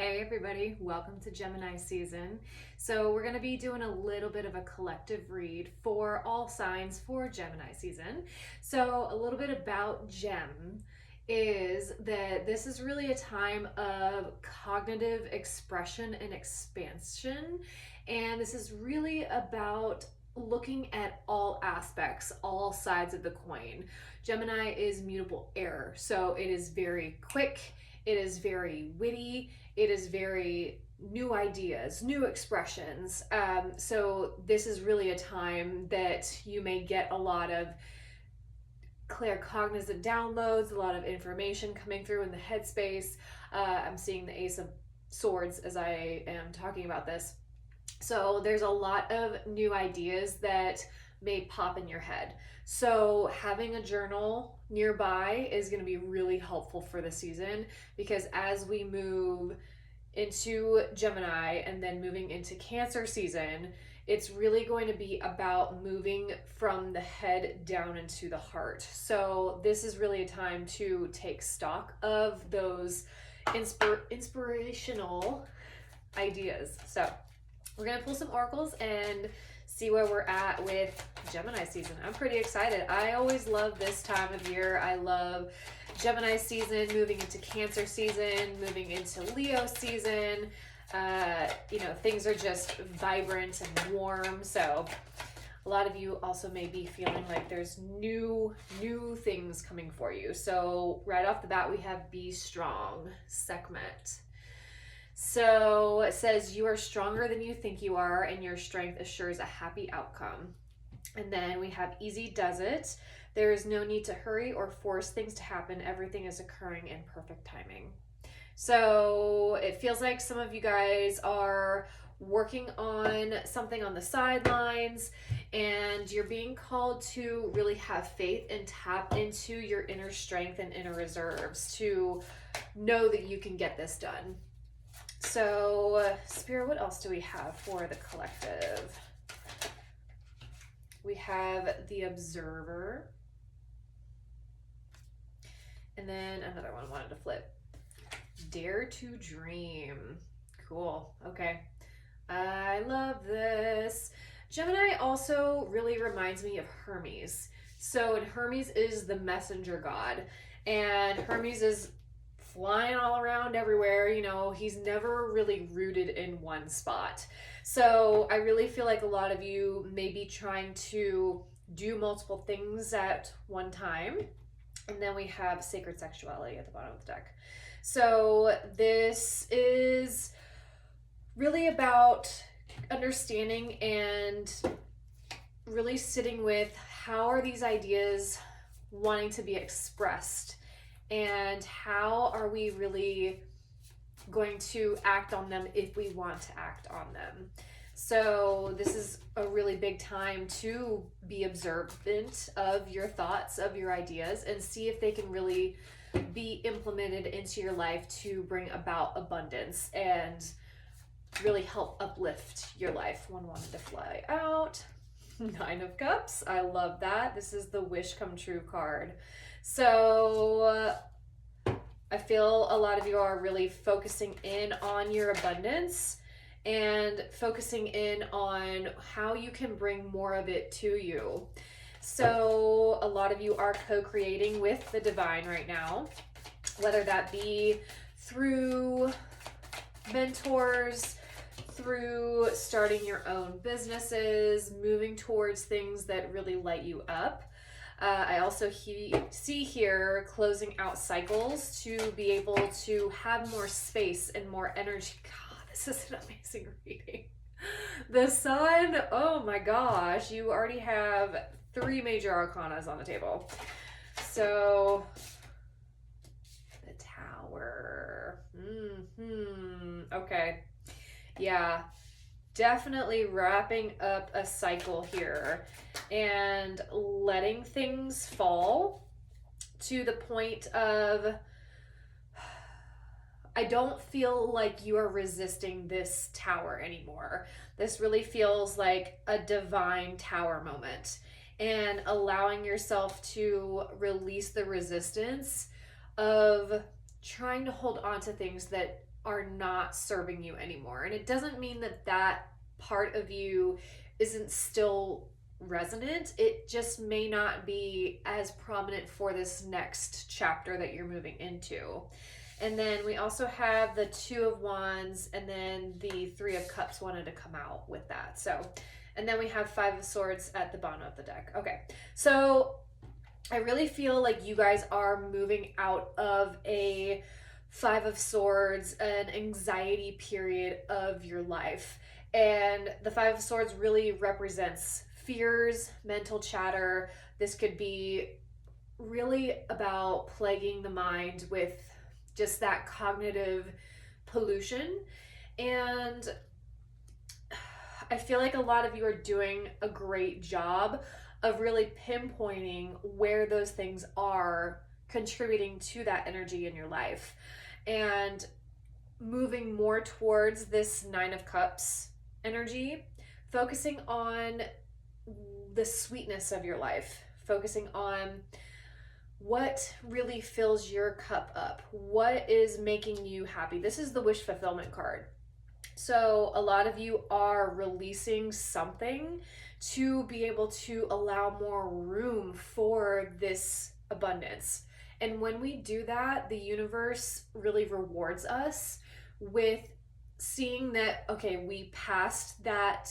Hey everybody, welcome to Gemini season. So we're going to be doing a little bit of a collective read for all signs for Gemini season. So a little bit about Gem is that this is really a time of cognitive expression and expansion. And this is really about looking at all aspects, all sides of the coin. Gemini is mutable air, so it is very quick, it is very witty, it is very new ideas, new expressions. So this is really a time that you may get a lot of claircognizant downloads, a lot of information coming through in the headspace. I'm seeing the Ace of Swords as I am talking about this. So there's a lot of new ideas that may pop in your head. So having a journal nearby is going to be really helpful for the season, because as we move into Gemini and then moving into Cancer season, it's really going to be about moving from the head down into the heart. So this is really a time to take stock of those inspirational ideas. So we're going to pull some oracles and see where we're at with Gemini season. I'm pretty excited. I always love this time of year. I love Gemini season, moving into Cancer season, moving into Leo season. Things are just vibrant and warm. So a lot of you also may be feeling like there's new things coming for you. So right off the bat, we have Be Strong, Sekhmet. So it says, you are stronger than you think you are, and your strength assures a happy outcome. And then we have Easy Does It. There is no need to hurry or force things to happen. Everything is occurring in perfect timing. So it feels like some of you guys are working on something on the sidelines, and you're being called to really have faith and tap into your inner strength and inner reserves to know that you can get this done. So, Spirit, what else do we have for the collective? We have the Observer. And then another one wanted to flip. Dare to Dream. Cool. Okay. I love this. Gemini also really reminds me of Hermes. So, and Hermes is the messenger god. And Hermes is flying all around everywhere. He's never really rooted in one spot. So I really feel like a lot of you may be trying to do multiple things at one time. And then we have Sacred Sexuality at the bottom of the deck. So this is really about understanding and really sitting with, how are these ideas wanting to be expressed? And how are we really going to act on them if we want to act on them? So this is a really big time to be observant of your thoughts, of your ideas, and see if they can really be implemented into your life to bring about abundance and really help uplift your life. One wanted to fly out. 9 of Cups. I love that. This is the Wish Come True card. So I feel a lot of you are really focusing in on your abundance and focusing in on how you can bring more of it to you. So a lot of you are co-creating with the divine right now, whether that be through mentors, through starting your own businesses, moving towards things that really light you up. I also see here closing out cycles to be able to have more space and more energy. God, this is an amazing reading. The Sun, oh my gosh, you already have 3 major arcanas on the table. So, the Tower. Okay. Yeah. Definitely wrapping up a cycle here and letting things fall to the point of, I don't feel like you are resisting this tower anymore. This really feels like a divine tower moment, and allowing yourself to release the resistance of trying to hold on to things that are not serving you anymore. And it doesn't mean that that part of you isn't still resonant. It just may not be as prominent for this next chapter that you're moving into. And then we also have the Two of Wands, and then the Three of Cups wanted to come out with that. So, and then we have Five of Swords at the bottom of the deck. Okay, so I really feel like you guys are moving out of a Five of Swords, an anxiety period of your life. And the Five of Swords really represents fears, mental chatter. This could be really about plaguing the mind with just that cognitive pollution. And I feel like a lot of you are doing a great job of really pinpointing where those things are contributing to that energy in your life, and moving more towards this Nine of Cups energy, focusing on the sweetness of your life, focusing on what really fills your cup up, what is making you happy. This is the wish fulfillment card. So a lot of you are releasing something to be able to allow more room for this abundance. And when we do that, the universe really rewards us with seeing that, okay, we passed that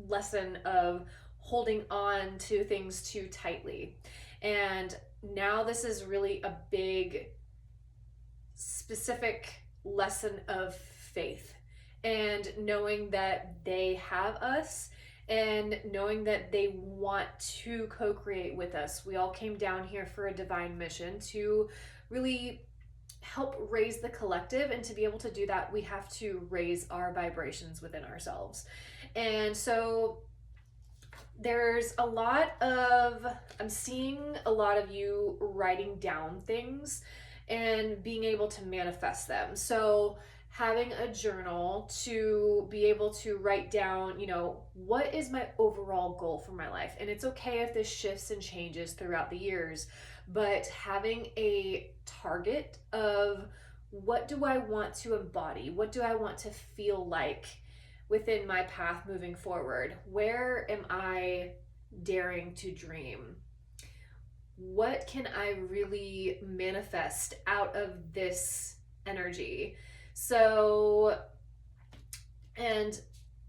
lesson of holding on to things too tightly. And now this is really a big, specific lesson of faith, and knowing that they have us, and knowing that they want to co-create with us. We all came down here for a divine mission to really help raise the collective, and to be able to do that, we have to raise our vibrations within ourselves. And so there's a lot of, I'm seeing a lot of you writing down things and being able to manifest them. So having a journal to be able to write down, you know, what is my overall goal for my life? And it's okay if this shifts and changes throughout the years, but having a target of what do I want to embody? What do I want to feel like within my path moving forward? Where am I daring to dream? What can I really manifest out of this energy? So, and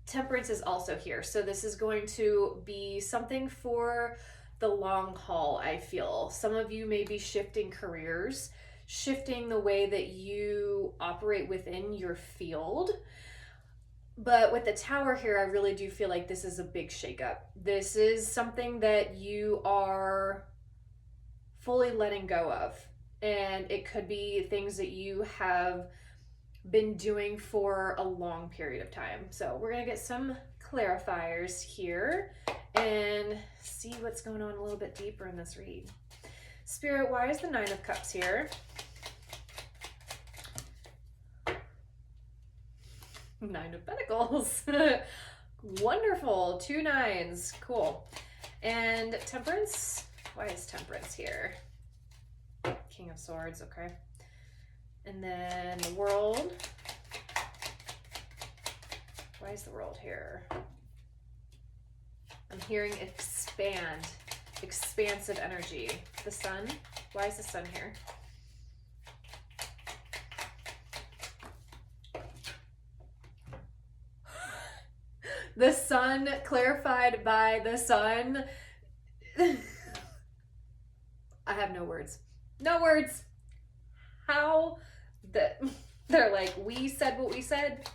Temperance is also here. So this is going to be something for the long haul, I feel. Some of you may be shifting careers, shifting the way that you operate within your field. But with the Tower here, I really do feel like this is a big shakeup. This is something that you are fully letting go of. And it could be things that you have been doing for a long period of time. So we're going to get some clarifiers here and see what's going on a little bit deeper in this read. Spirit, why is the Nine of Cups here? Nine of Pentacles. Wonderful. 2 nines. Cool. And Temperance. Why is Temperance here? King of Swords. Okay. And then the World. Why is the World here? I'm hearing expand. Expansive energy. The Sun. Why is the Sun here? The Sun, clarified by the Sun. I have no words. No words. How they're like, we said what we said.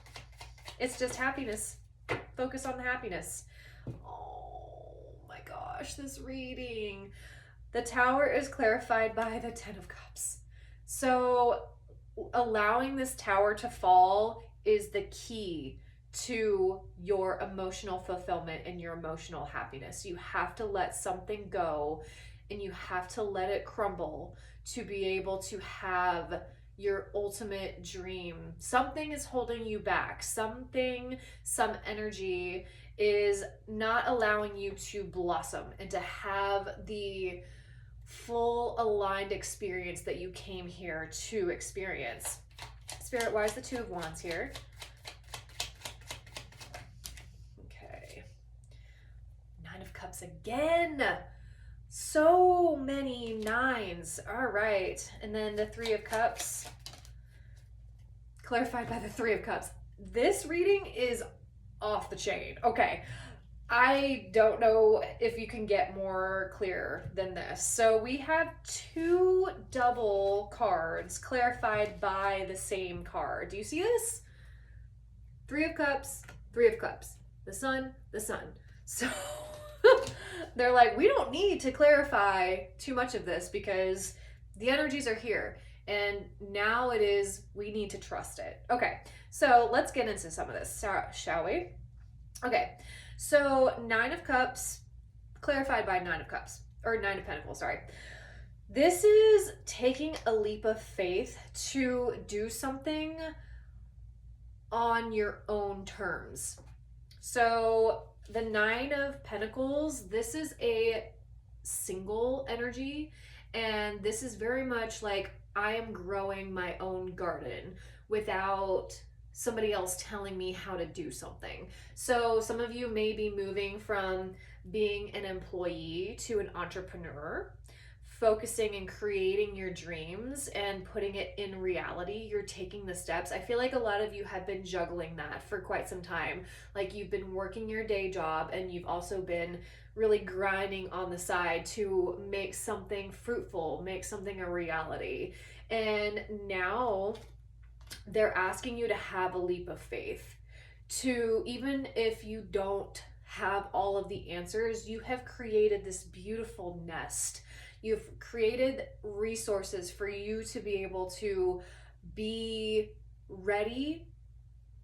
It's just happiness. Focus on the happiness. Oh my gosh, this reading. The Tower is clarified by the Ten of Cups. So allowing this Tower to fall is the key to your emotional fulfillment and your emotional happiness. You have to let something go, and you have to let it crumble to be able to have your ultimate dream. Something is holding you back. Some energy is not allowing you to blossom and to have the full aligned experience that you came here to experience. Spirit, why is the Two of Wands here? Okay. Nine of Cups again. So many nines. All right. And then the Three of Cups. Clarified by the Three of Cups. This reading is off the chain. Okay. I don't know if you can get more clear than this. So we have two double cards clarified by the same card. Do you see this? Three of Cups, Three of Cups. The Sun, the Sun. So they're like, we don't need to clarify too much of this because the energies are here. And now it is, we need to trust it. Okay, so let's get into some of this, shall we? Okay, so Nine of Cups, clarified by Nine of Cups, or Nine of Pentacles, sorry. This is taking a leap of faith to do something on your own terms. So the Nine of Pentacles, this is a single energy, and this is very much like I am growing my own garden without somebody else telling me how to do something. So some of you may be moving from being an employee to an entrepreneur, focusing and creating your dreams and putting it in reality. You're taking the steps. I feel like a lot of you have been juggling that for quite some time. Like you've been working your day job and you've also been really grinding on the side to make something fruitful, make something a reality. And now they're asking you to have a leap of faith, to, even if you don't have all of the answers, you have created this beautiful nest. You've created resources for you to be able to be ready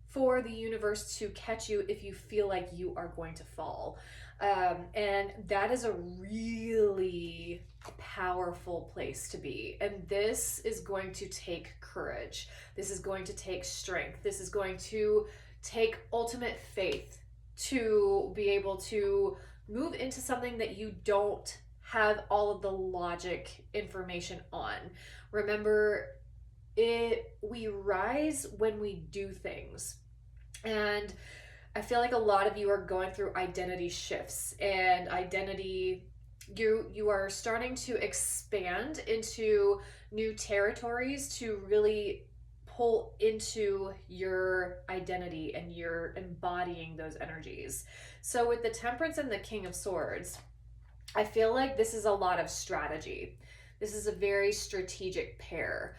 for the universe to catch you if you feel like you are going to fall. And that is a really powerful place to be. And this is going to take courage. This is going to take strength. This is going to take ultimate faith to be able to move into something that you don't have all of the logic information on. Remember, we rise when we do things. And I feel like a lot of you are going through identity shifts and identity, you are starting to expand into new territories to really pull into your identity, and you're embodying those energies. So with the Temperance and the King of Swords, I feel like this is a lot of strategy. This is a very strategic pair.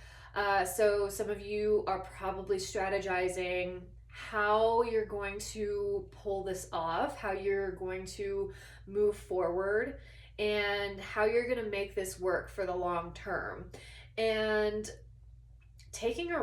So some of you are probably strategizing how you're going to pull this off, how you're going to move forward, and how you're going to make this work for the long term. And taking a